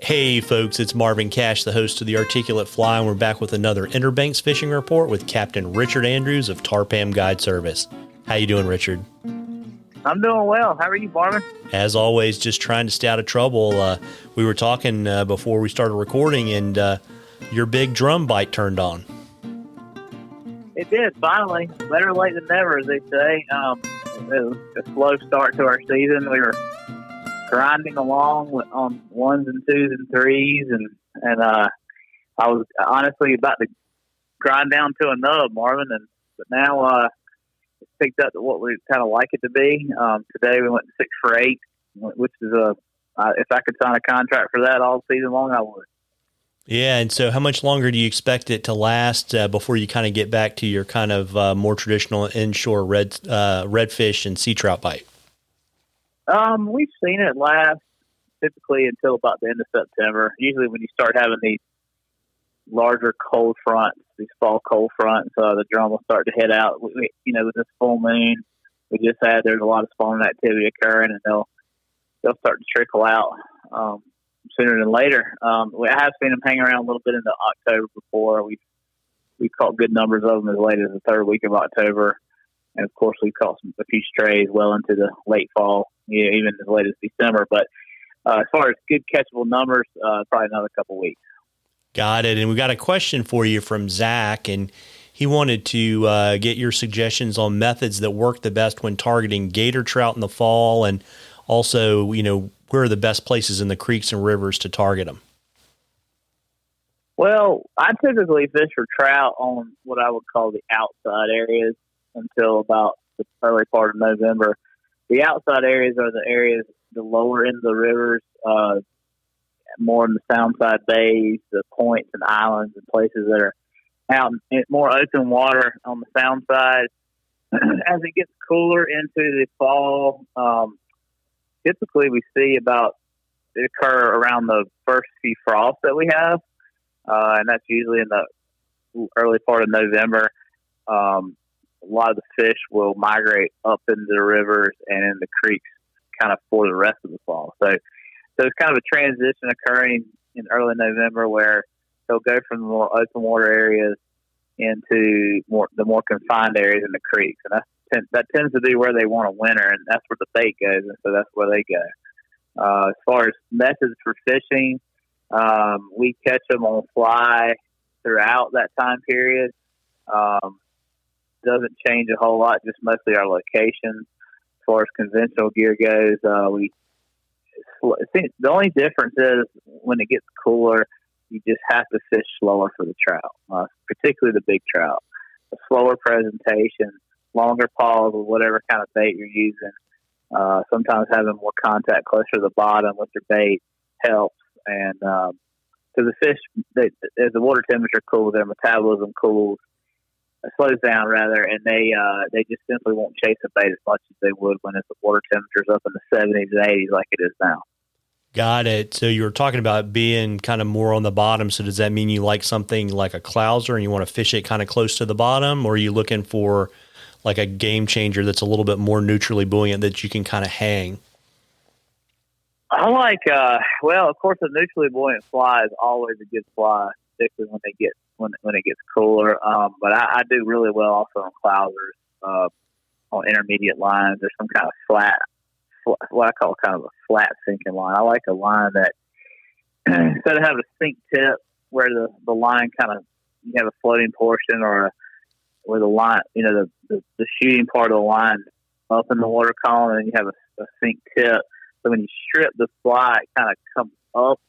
Hey folks, it's Marvin Cash, the host of The Articulate Fly, and we're back with another Interbanks Fishing Report with Captain Richard Andrews of Tar-Pam Guide Service. How you doing, Richard? I'm doing well. How are you, Marvin? As always, just trying to stay out of trouble. We were talking before we started recording, and your big drum bite turned on. It did, finally. Better late than never, as they say. It was a slow start to our season. We were grinding along on ones and twos and threes, and I was honestly about to grind down to a nub, Marvin, but now it's picked up to what we kind of like it to be. Today we went 6 for 8, which is if I could sign a contract for that all season long, I would. Yeah, and so how much longer do you expect it to last before you kind of get back to your kind of more traditional inshore redfish and sea trout bite? We've seen it last typically until about the end of September. Usually when you start having these larger cold fronts, these fall cold fronts, the drum will start to head out. With this full moon we just had, there's a lot of spawning activity occurring, and they'll start to trickle out sooner than later. I have seen them hang around a little bit into October before. We caught good numbers of them as late as the third week of October. And, of course, we caught a few strays well into the late fall, even as late as December. But as far as good catchable numbers, probably another couple weeks. Got it. And we got a question for you from Zach, and he wanted to get your suggestions on methods that work the best when targeting gator trout in the fall, and also, where are the best places in the creeks and rivers to target them? Well, I typically fish for trout on what I would call the outside areas until about the early part of November. The outside areas are the areas, the lower end of the rivers, more in the Soundside bays, the points and islands and places that are out in more open water on the Sound side. As it gets cooler into the fall, typically we see it occur around the first few frosts that we have, and that's usually in the early part of November. A lot of the fish will migrate up into the rivers and in the creeks kind of for the rest of the fall. So it's kind of a transition occurring in early November where they'll go from the more open water areas into the more confined areas in the creeks. And that tends to be where they want to winter, and that's where the bait goes, and so that's where they go. As far as methods for fishing, we catch them on fly throughout that time period. Doesn't change a whole lot, just mostly our location. As far as conventional gear goes, the only difference is when it gets cooler, you just have to fish slower for the trout, particularly the big trout. A slower presentation, longer pause with whatever kind of bait you're using. Sometimes having more contact closer to the bottom with your bait helps. And so the fish, as the water temperature cools, their metabolism cools, slows down rather, and they just simply won't chase a bait as much as they would when the water temperature's up in the 70s and 80s like it is now. Got it. So you were talking about being kind of more on the bottom. So does that mean you like something like a clouser and you want to fish it kind of close to the bottom, or are you looking for like a game changer that's a little bit more neutrally buoyant that you can kind of hang? I like, of course, a neutrally buoyant fly is always a good fly, particularly when it gets cooler. But I do really well also on clousers, on intermediate lines. There's some kind of flat, what I call kind of a flat sinking line. I like a line that instead of having a sink tip where the line kind of, you have a floating portion or where the line, the shooting part of the line up in the water column, and you have a sink tip. So when you strip the fly, it kind of comes up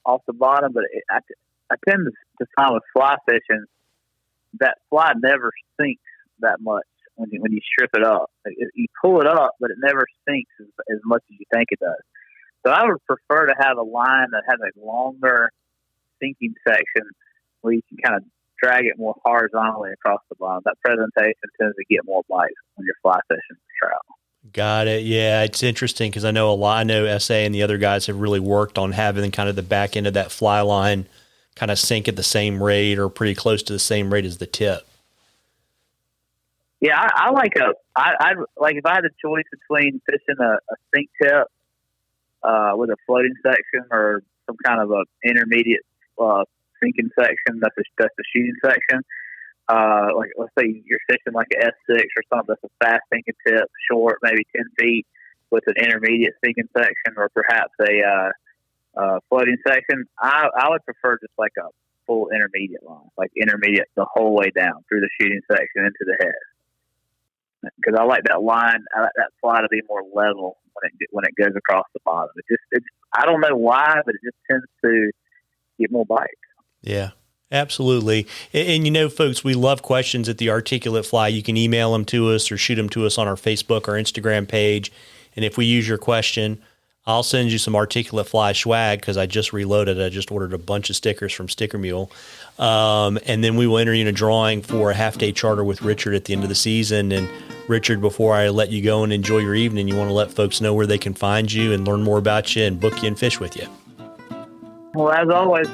off the bottom. But I tend to find with fly fishing, that fly never sinks that much when you strip it up. You pull it up, but it never sinks as much as you think it does. So I would prefer to have a line that has a longer sinking section where you can kind of drag it more horizontally across the bottom. That presentation tends to get more bites when you're fly fishing for trout. Got it. Yeah, it's interesting because I know SA and the other guys have really worked on having kind of the back end of that fly line kind of sink at the same rate or pretty close to the same rate as the tip. Yeah, I like I like if I had a choice between fishing a sink tip with a floating section or some kind of a intermediate sinking section. That's the shooting section. Like let's say you're fishing like an S6 or something that's a fast sinking tip, short, maybe 10 feet, with an intermediate sinking section, or perhaps a floating section. I would prefer just like a full intermediate line, like intermediate the whole way down through the shooting section into the head, because I like that line. I like that fly to be more level when it goes across the bottom. I don't know why, but it just tends to get more bites. Yeah. Absolutely. And folks, we love questions at the Articulate Fly. You can email them to us or shoot them to us on our Facebook or Instagram page. And if we use your question, I'll send you some Articulate Fly swag, because I just reloaded. I just ordered a bunch of stickers from Sticker Mule. And then we will enter you in a drawing for a half-day charter with Richard at the end of the season. And Richard, before I let you go and enjoy your evening, you want to let folks know where they can find you and learn more about you and book you and fish with you. Well, as always,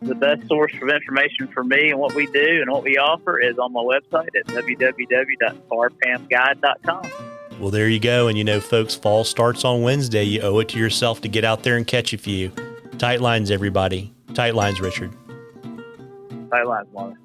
the best source of information for me and what we do and what we offer is on my website at www.tarpamguide.com. Well, there you go. And folks, fall starts on Wednesday. You owe it to yourself to get out there and catch a few. Tight lines, everybody. Tight lines, Richard. Tight lines, Marvin.